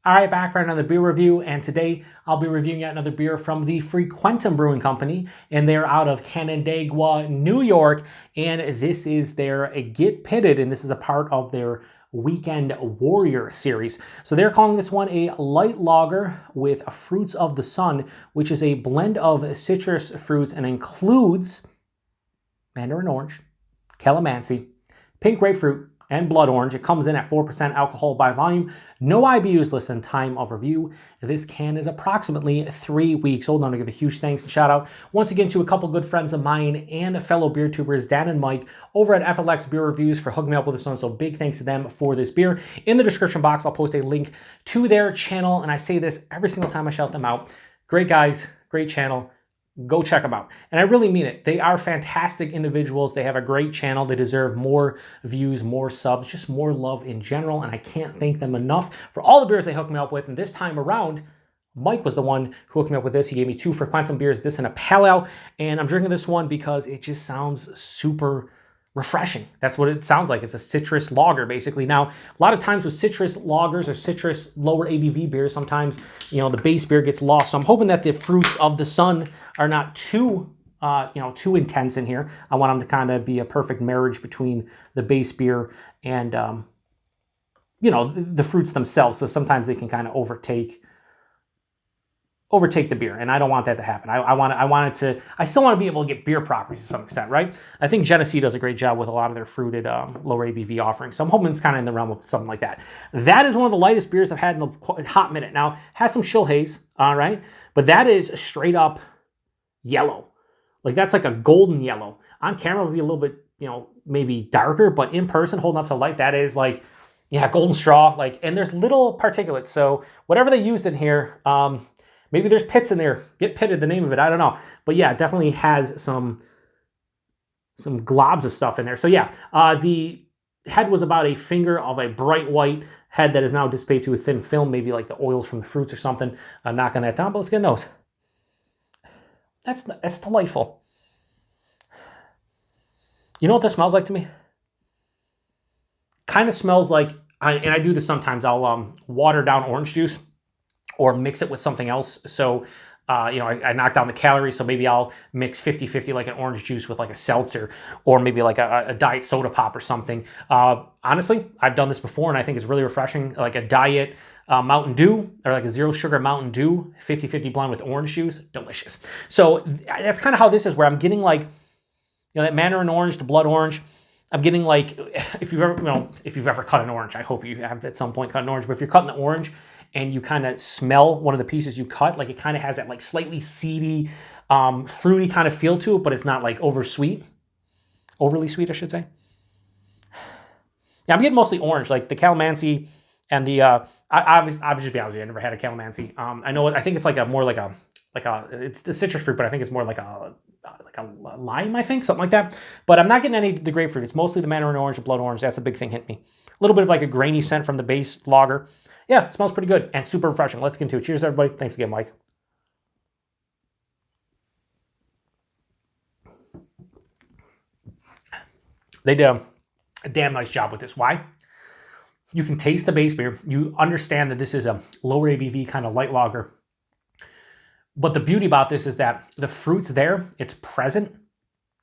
All right, back for another beer review, and today I'll be reviewing yet another beer from the Frequentem Brewing Company, and they're out of Canandaigua, New York, and this is their Get Pitted, and this is a part of their Weekend Warrior series. So they're calling this one a light lager with Fruits of the Sun, which is a blend of citrus fruits and includes mandarin orange, calamansi, pink grapefruit, and blood orange. It comes in at 4% alcohol by volume. No IBUs listed in time of review. This can is approximately 3 weeks old. I want to give a huge thanks and shout out once again to a couple good friends of mine and fellow beer tubers, Dan and Mike, over at FLX Beer Reviews for hooking me up with this one. So big thanks to them for this beer. In the description box, I'll post a link to their channel. And I say this every single time I shout them out. Great guys, great channel. Go check them out. And I really mean it. They are fantastic individuals. They have a great channel. They deserve more views, more subs, just more love in general. And I can't thank them enough for all the beers they hooked me up with. And this time around, Mike was the one who hooked me up with this. He gave me 2 Frequentem beers, this and a Pale Ale. And I'm drinking this one because it just sounds super refreshing. That's what it sounds like. It's a citrus lager, basically. Now, a lot of times with citrus lagers or citrus lower ABV beers, sometimes, the base beer gets lost. So I'm hoping that the fruits of the sun are not too, too intense in here. I want them to kind of be a perfect marriage between the base beer and, the fruits themselves. So sometimes they can kind of overtake the beer, and I don't want that to happen. I still want to be able to get beer properties to some extent, right? I think Genesee does a great job with a lot of their fruited lower ABV offerings, so I'm hoping it's kind of in the realm of something like that. That is one of the lightest beers I've had in a hot minute. Now, has some chill haze, all right, but that is straight up yellow. Like, that's like a golden yellow. On camera, it would be a little bit, maybe darker, but in person, holding up to light, that is like, yeah, golden straw. Like, and there's little particulates, so whatever they used in here, maybe there's pits in there. Get Pitted, the name of it. I don't know. But yeah, it definitely has some globs of stuff in there. So yeah, the head was about a finger of a bright white head that is now dissipated to a thin film, maybe like the oils from the fruits or something. I'm knocking that down, but let's get a nose. That's delightful. You know what this smells like to me? Kind of smells like, and I do this sometimes, I'll water down orange juice or mix it with something else. So, I knock down the calories, so maybe I'll mix 50-50 like an orange juice with like a seltzer, or maybe like a diet soda pop or something. Honestly, I've done this before, and I think it's really refreshing, like a diet Mountain Dew, or like a zero sugar Mountain Dew, 50-50 blend with orange juice, delicious. So that's kind of how this is, where I'm getting like, that mandarin orange, the blood orange. I'm getting like, if you've ever cut an orange, I hope you have at some point cut an orange, but if you're cutting the orange, and you kind of smell one of the pieces you cut, like it kind of has that like slightly seedy, fruity kind of feel to it, but it's not like overly sweet, I should say. Yeah, I'm getting mostly orange, like the calamansi and the, I'll just be honest with you, I never had a calamansi. I think it's it's the citrus fruit, but I think it's more like a lime, I think, something like that. But I'm not getting any of the grapefruit. It's mostly the mandarin orange, the blood orange. That's a big thing hit me. A little bit of like a grainy scent from the base lager. Yeah, it smells pretty good and super refreshing. Let's get into it. Cheers, everybody. Thanks again, Mike. They did a damn nice job with this. Why? You can taste the base beer. You understand that this is a lower ABV kind of light lager. But the beauty about this is that the fruit's there. It's present.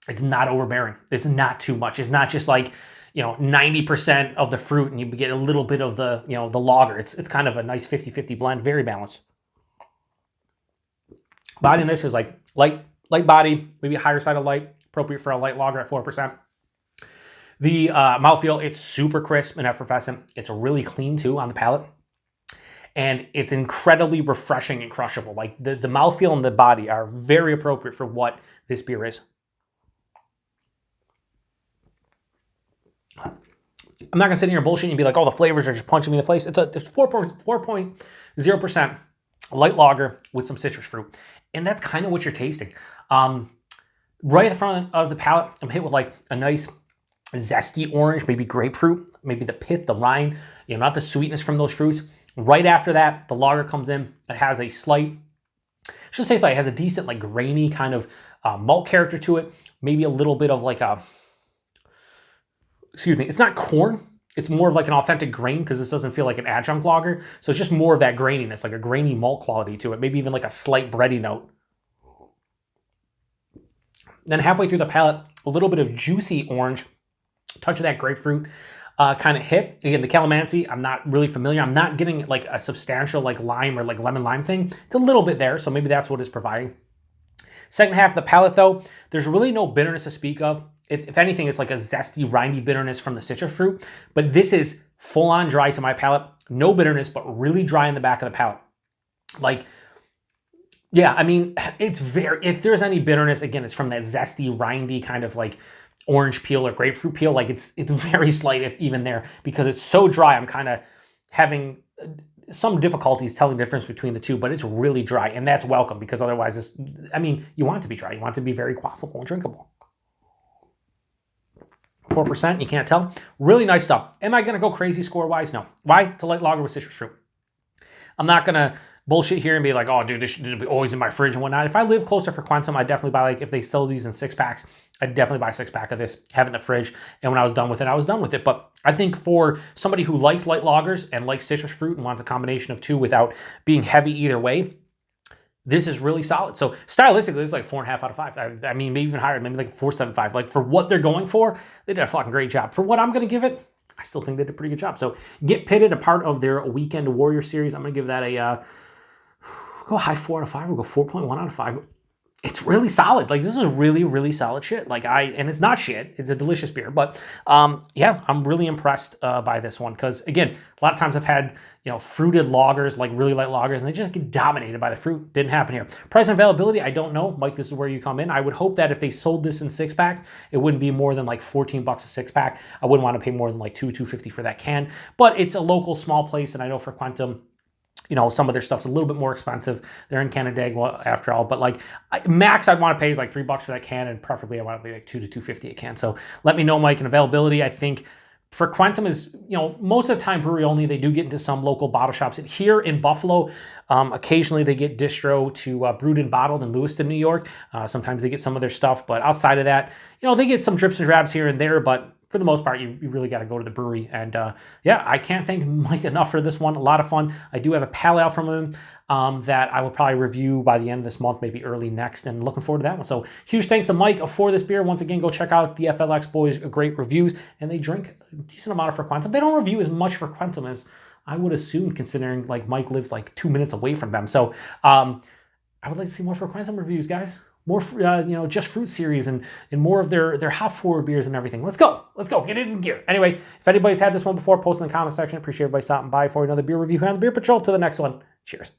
It's not overbearing. It's not too much. It's not just like, 90% of the fruit and you get a little bit of the, the lager. It's kind of a nice 50-50 blend, very balanced. Body in this is like light body, maybe a higher side of light, appropriate for a light lager at 4%. The mouthfeel, it's super crisp and effervescent. It's really clean too on the palate. And it's incredibly refreshing and crushable. Like the mouthfeel and the body are very appropriate for what this beer is. I'm not gonna sit here and bullshit and be like, oh, the flavors are just punching me in the face. It's 4.0% light lager with some citrus fruit. And that's kind of what you're tasting. Right at the front of the palate, I'm hit with like a nice zesty orange, maybe grapefruit, maybe the pith, the rind, not the sweetness from those fruits. Right after that, the lager comes in. It has a slight, I should say slight, it has a decent like grainy kind of malt character to it. Maybe a little bit of like it's not corn, it's more of like an authentic grain because this doesn't feel like an adjunct lager. So it's just more of that graininess, like a grainy malt quality to it. Maybe even like a slight bready note. Then halfway through the palate, a little bit of juicy orange, touch of that grapefruit kind of hit. Again, the calamansi, I'm not really familiar. I'm not getting like a substantial like lime or like lemon lime thing. It's a little bit there, so maybe that's what it's providing. Second half of the palate though, there's really no bitterness to speak of. If anything, it's like a zesty, rindy bitterness from the citrus fruit. But this is full on dry to my palate. No bitterness, but really dry in the back of the palate. Like, yeah, I mean, it's very, if there's any bitterness, again, it's from that zesty, rindy kind of like orange peel or grapefruit peel. Like it's very slight, if even there, because it's so dry. I'm kind of having some difficulties telling the difference between the two, but it's really dry, and that's welcome because otherwise, I mean, you want it to be dry. You want it to be very quaffable and drinkable. 4%, you can't tell. Really nice stuff. Am I going to go crazy score-wise? No. Why? It's a light lager with citrus fruit. I'm not going to bullshit here and be like, oh, dude, this should be always in my fridge and whatnot. If I live close to Frequentem, I'd definitely buy, like, if they sell these in 6-packs, I'd definitely buy a 6-pack of this, have it in the fridge, and when I was done with it, I was done with it. But I think for somebody who likes light lagers and likes citrus fruit and wants a combination of two without being heavy either way, this is really solid. So stylistically, this is like 4.5 out of 5. I mean, maybe even higher, maybe like 4.75. Like for what they're going for, they did a fucking great job. For what I'm going to give it, I still think they did a pretty good job. So Get Pitted, a part of their Weekend Warrior series. I'm going to give that a go high 4 out of 5. We'll go 4.1 out of 5. It's really solid. Like this is really, really solid shit. Like and it's not shit. It's a delicious beer. But yeah, I'm really impressed by this one because again, a lot of times I've had fruited lagers, like really light lagers, and they just get dominated by the fruit. Didn't happen here. Price and availability, I don't know. Mike, this is where you come in. I would hope that if they sold this in 6-packs, it wouldn't be more than like $14 a 6-pack. I wouldn't want to pay more than like $2.50 for that can. But it's a local small place, and I know Frequentem, some of their stuff's a little bit more expensive. They're in Canandaigua after all, but like max I'd want to pay is like $3 for that can, and preferably I want to pay like $2 to $2.50 a can. So let me know, Mike, and availability. I think Frequentem is, most of the time brewery only. They do get into some local bottle shops. Here in Buffalo, occasionally they get distro to Brewed and Bottled in Lewiston, New York. Sometimes they get some of their stuff, but outside of that, they get some drips and drabs here and there, but for the most part, you really got to go to the brewery. And yeah, I can't thank Mike enough for this one. A lot of fun. I do have a pale ale from him that I will probably review by the end of this month, maybe early next, and looking forward to that one. So huge thanks to Mike for this beer. Once again, go check out the FLX boys, great reviews, and they drink a decent amount of Frequentem. They don't review as much Frequentem as I would assume, considering like Mike lives like 2 minutes away from them. So I would like to see more Frequentem reviews, guys. More, just fruit series and more of their hop forward beers and everything. Let's go, get it in gear. Anyway, if anybody's had this one before, post in the comment section. Appreciate everybody stopping by for another beer review here on the Beer Patrol. Till the next one, cheers.